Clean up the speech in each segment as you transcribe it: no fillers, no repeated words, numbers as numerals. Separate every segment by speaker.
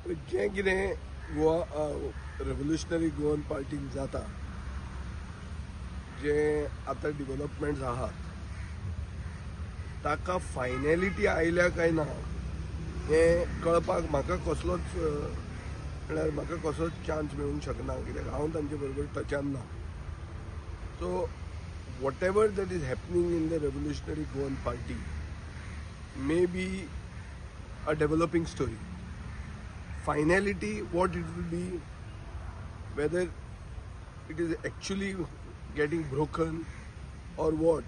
Speaker 1: जें कितें गोवा रेव्होल्युशनरी गोवन पार्टीन जाता, जे आतां डिव्हलपमेंट्स आहात ताका फायनॅलिटी आयल्या काय ना हें कळपाक म्हाका कसलोच म्हळ्यार म्हाका कसलोच चान्स मेळूंक शकना, कित्याक हांव तांचे बरोबर टचान ना. So what ever that is happening in the revolutionary Goan party may be a developing story. Finality, what it will be, whether it is actually getting broken or what,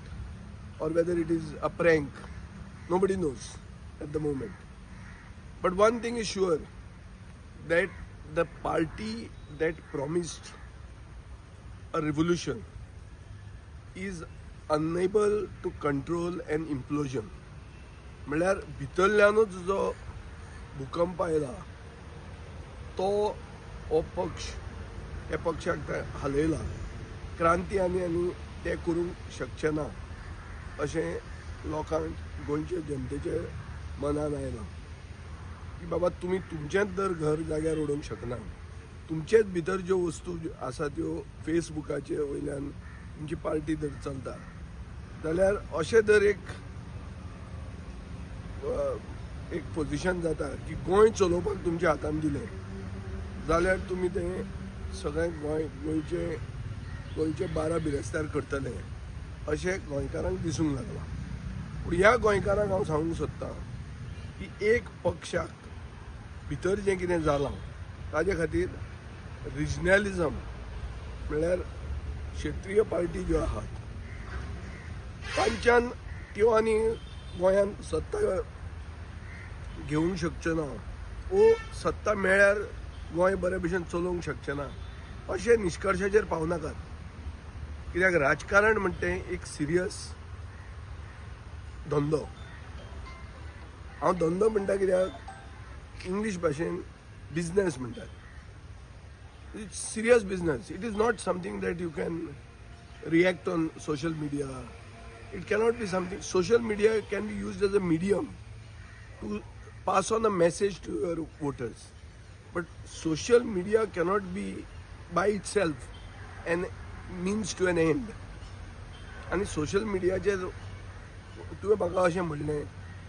Speaker 1: or whether it is a prank, nobody knows at the moment. But one thing is sure, that the party that promised a revolution is unable to control an implosion. म्हळ्यार भितरल्यानूच जो भूकंप आयला तो हो पक्ष ह्या पक्षाक हालयला. क्रांती आनी ते करूंक शकचे ना अशें लोकांक गोंयचे जनतेचे मनान आयलां की बाबा तुमी तुमचेंच जर घर जाग्यार उडोवंक शकना, तुमचेच भितर ज्यो वस्तू आसा त्यो फेसबुकाचे वयल्यान तुमची पार्टी जर चलता जाल्यार अशें जर एक पोजिशन जाता की गोंय चलोवपाक तुमच्या हातान दिलें जाल्यार तुमी तें सगळें गोंयचे 12 बिरेस्तार करतले अशें गोंयकारांक दिसूंक लागलां. पूण ह्या गोंयकारांक हांव सांगूंक सोदतां की एक पक्षाक भितर जें कितें जालां ताजे खातीर रिजनलिजम म्हळ्यार क्षेत्रीय पार्टी ज्यो आहात तांच्यान त्यो आनी गोंयांत सत्ता घेवंक शकचे ना, वो सत्ता मेळ्यार गोंय बरे भशेन चलोवंक शकचें ना अशें निश्कर्शाचेर पावनाकात. कित्याक राजकारण म्हणटा तें एक सिरियस धंदो. हांव धंदो म्हणटा कित्याक इंग्लीश भाशेन बिजनेस म्हणटात. It's serious business. It is not something that you can react on social media. It cannot be something. Social media can be used as a medium to pass on a message to your voters. But social media cannot be by itself an means to an end. आणि सोशल मिडियाचेर तुवें म्हाका अशें म्हणलें,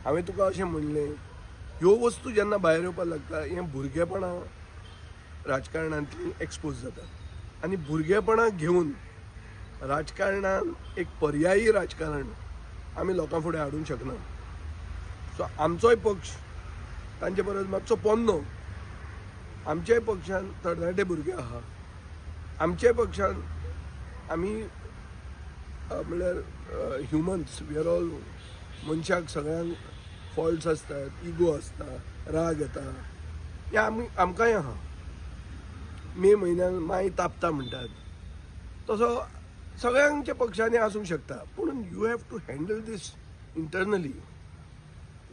Speaker 1: हांवें तुका अशें म्हणलें, ह्यो वस्तू जेन्ना भायर येवपाक लागता हें भुरगेपणां राजकारणांतली एक्सपोज जातात. आनी भुरगेपणां घेवन राजकारणान एक पर्यायी राजकारण आमी लोकां फुडें हाडूंक शकना. सो आमचोय पक्ष तांचे परस मातसो पोन्नो. आमच्याय पक्षान तरणाटे भुरगे आहा. आमच्याय पक्षान आमी म्हळ्यार ह्युमन्स, वी आर ऑल मनशाक सगळ्यांक फॉल्ट्स आसतात, इगो आसता, राग येता, हें आमकांय आहा. मे म्हयन्यान माय तापता म्हणटात तसो सगळ्यांच्या पक्षांनी आसूंक शकता. पूण you have to handle this internally.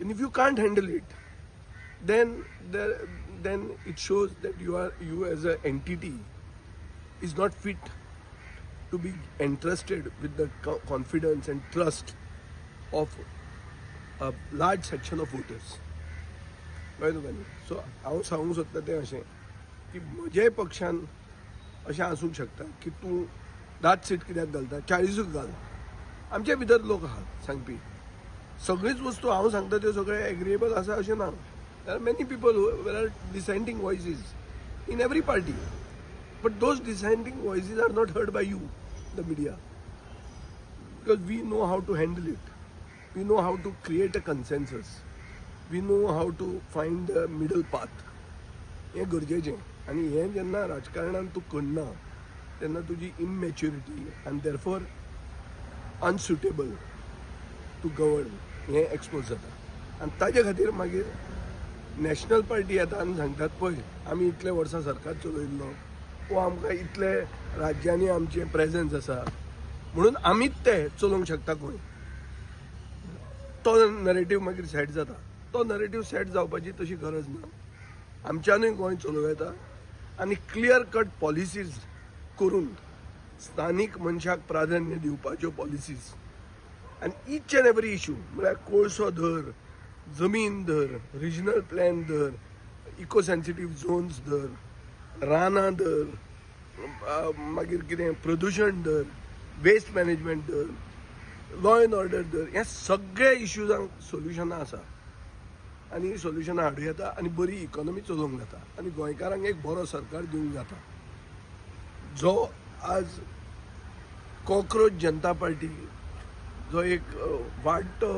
Speaker 1: And if you can't handle it then it shows that you as an entity is not fit to be entrusted with the confidence and trust of a large section of voters. कळ्ळें तुका न्ही? सो हांव सांगूंक सोदता तें अशें की म्हजेय पक्षान अशें आसूंक शकता की तूं 10 सीट कित्याक घालता, 40 घाल. आमचे भितर लोक आहात सांगपी. सगळीच वस्तू हांव सांगता त्यो सगळे एग्रिएबल आसा अशें ना. There are many people where are dissenting voices in every party. But those dissenting voices are not heard by you, the media, because we know how to handle it. We know how to create a consensus. We know how to find the middle path. हें गरजेचें. आनी हें जेन्ना राजकारणान तूं करना तेन्ना तुजी इमॅच्युरिटी आनी देरफॉर अनसुटेबल टू गवर्न हें एक्सपोज जाता. आनी ताजे खातीर मागीर नॅशनल पार्टी येता आनी सांगतात पळय आमी इतले वर्सां सरकार चलयल्लो, वो आमकां इतले राज्यांनी आमचें प्रेझन्स आसा म्हणून आमीच ते चलोवंक शकता गोंय. तो नरेटीव मागीर सेट जाता. तो नरेटीव सेट जावपाची तशी गरज ना. आमच्यानूय गोंय चलोवं येता आनी क्लियर कट पॉलिसीज करून स्थानीक मनशाक प्राधान्य दिवपाच्यो पॉलिसीज आनी ईच अँड एवरी इशू म्हळ्यार कोळसो धर, जमीन धर, रिजनल प्लॅन धर, इको सेन्सिटीव झोन्स धर, रानां धर, मागीर कितें प्रदूशण धर, वेस्ट मॅनेजमेंट धर, लॉ एंड ऑर्डर धर, ह्या सगळ्या इश्यूजांक सोल्युशनां आसा आनी ही सोल्युशनां हाडूं येता आनी बरी इकॉनॉमी चलोवंक जाता आनी गोंयकारांक एक बरो सरकार दिवंक जाता. जो आज कॉक्रोच जनता पार्टी जो एक वाडटो